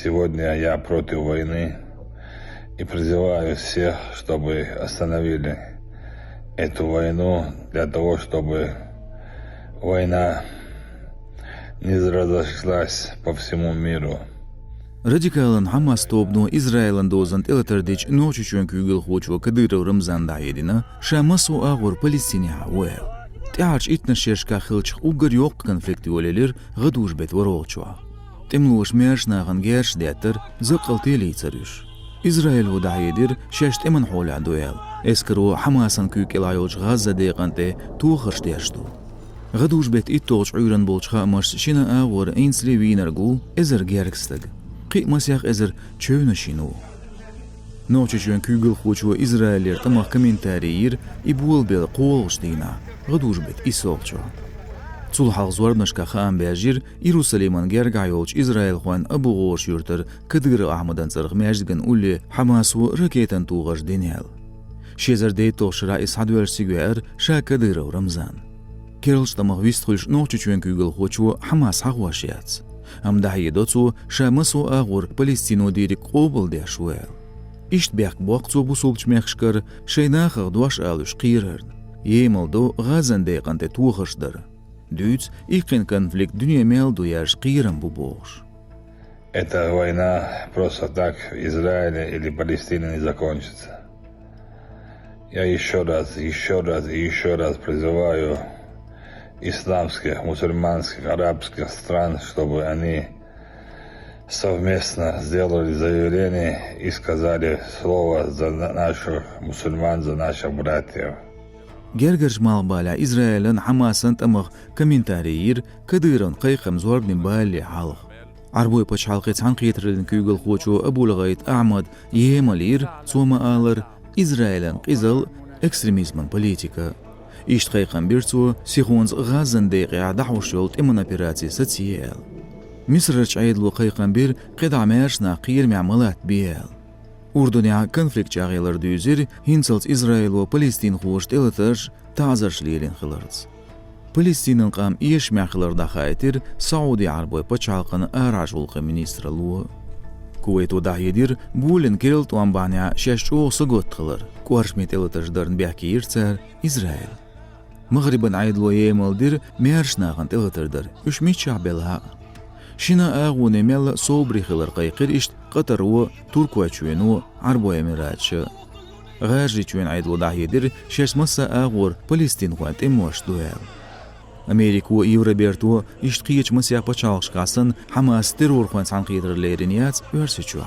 Сегодня я против войны и призываю всех, чтобы остановили эту войну для того, чтобы война не разошлась по всему миру. Radikalın Hamas topnu İsrail'in dozant elatardiç noçuçun kügül xoçu Kadyrov Ramzan dayedina şamasu ağır Palestini havel. Tiarç itnaşerşka xılçıq ugar yok konflikti olelir gaduş bet varolçu. Temluş merşnağın gerş detir zıqılteli içarış. İsrail u dayedir şeşt eman hola doyal. Eskru Hamas'ın kük elayolç Gazza deqante tuğırş derşdu. Gaduş bet ittoğç uyran bolçqa maş şina ağır einsli winergu ezer gergstag. Qiymasyak ezer çöwnüşinu. Noçuçun kügül xoçu İsrailler tamah kommentariyir ibul bel qolşdina. Gaduş bet isolçu. Sulhaq zornashka xan bajir Yerusaleman gergayolç İsrail xwan Abu Ghosh yurtar Kadir Ahmadan tsarq majdigan ulli Hamasu raketan tuğaş denel. Şezer deytoş rais hadwer sigwer şa Kadyrov Ramzan. Kerlç tamah vistxulş noçuçun kügül xoçu Hamas haqwaşyats. Am dahiyedotsu şa masu ağır Palestino dirik qobul deshwel. İşt bek boqtu bu sulç mexşkar şeynax duaş alış qirern. Yemeldo Gazan deqante tuğaşdır. Düz, iqin конфликт dünya mel duyar qirem bu boş. Эта война просто так в Израиле или Палестине не закончится. Я еще раз призываю исламских, мусульманских, арабских стран, чтобы они совместно сделали заявление и сказали слово за наших мусульман, за наших братьев. Gergerç malbala İsrail'in Hamas'ın tamıq kommentariyir Kadyrın qayqam zorbin bali halq. Arboy paç halqı tanqiyetirin kügül xoçu Abulgayt Ahmad yemelir soma alır İsrail'in qizil ekstremizmin politika. İşt qayqam birçu sixons Gazan deqiya dahuşyolt emin operatsiyası tiyel. Misrç aydlu qayqam bir qidamaşna qir mi'amalat biyel. Urdun'a konflikt çağılar düzür, hinsalt İsrail ve Palestin xoşt elatar tazarşliyerin xılarız. Palestin'in qam iş məxılarda xaytir Saudi Arabia paçalqın araç ulqı ministralığı. Kuveyt o dahidir, bulin kirilt uambanya şeşçu sıgot qılır. Kuarşmet elatajdarın bəhki irtsər İsrail. Mağribin aydlu yemeldir, merşnağın elatardır, üşmit şahbelha. Şina ağun emel sobri xılar qayqir işt Qatar و Turkiya çüyenu Arbo Emiratçı. Gajri çüyen aydlu dahidir, şeşmasa ağur Palestin quant emoş duel. Amerika ve Evropertu işt qiyiç masya paçalqşqasın Hamas terror quant sanqiydirlerin örsi çüa.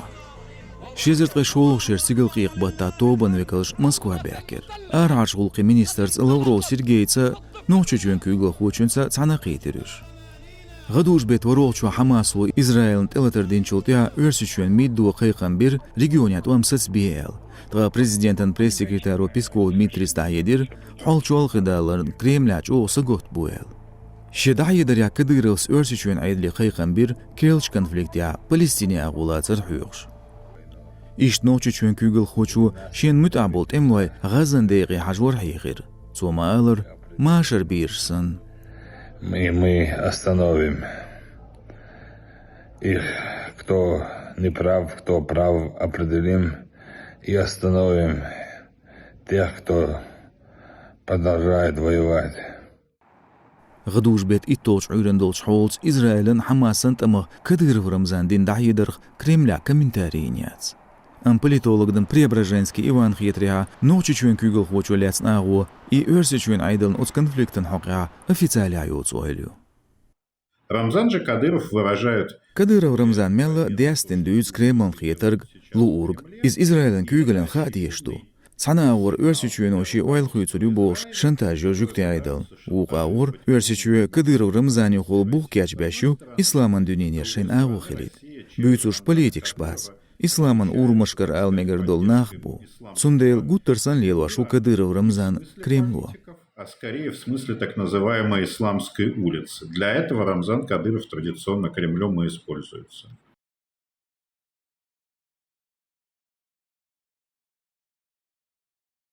Şezirt qşoluq şersigil qiyiq batta toban vekalş Moskva bəkir. Araç ulqi ministerts Lavrov Sergeytsa noçuçun kügül xoçunsa çanaqiytiriş. Gaduş bet varolçu Hamas ve İsrail'in elatardincholtya örsiçün middu qayqan bir regionyat uamsats biyel. Tağa prezidentin pres sekretari Peskov Dmitris dayedir, holçol qidaların Kremlaç oğusa got buel. Şedayedir ya Kadyrovs örsiçün aydli qayqan bir Kelch konfliktya Palestini ağulatsar huyuqş. İşt noçuçün kügül xoçu şen mütabolt emloy Gazan deqi hajvor hayqir. Soma alır, maşar birsin. Мы остановим их, кто не прав, кто прав, определим и остановим тех, кто продолжает воевать. Gaduş bet ittoç uyrandolç holç İsrail'in Hamas'ın tamıq Kadyrov Ramzan din dahidir Kremla kommentariyiniyats. Am politologdan Preobrazhenski Ivan Khitriha noçuçun kügül xoçu letsn ağu и örsiçün aydılın oç konfliktin haqqa ofitsiali ayot soğelü. Рамзан же Кадыров выражают. Kadyrov Ramzan mella destin düz Kremlin khitirg luurg iz İsrail'in kügülün xadiyiştu. Sana ağır örsiçün oşi oil xuytsulü boş şantajı jükte aydıl. Uq ağır örsiçü Kadyrov Ramzani xol buq keçbeşu İslamın dünyen yaşayın ağu xilid. Büyütsuş politik şbaz. İslamın urmaşkar almegardol nahbu. Сундейл гуттерсан лелашу Кадыров Рамзан Кремлу. А скорее в смысле так называемой исламской улицы. Для этого Рамзан Кадыров традиционно Кремлем и используется.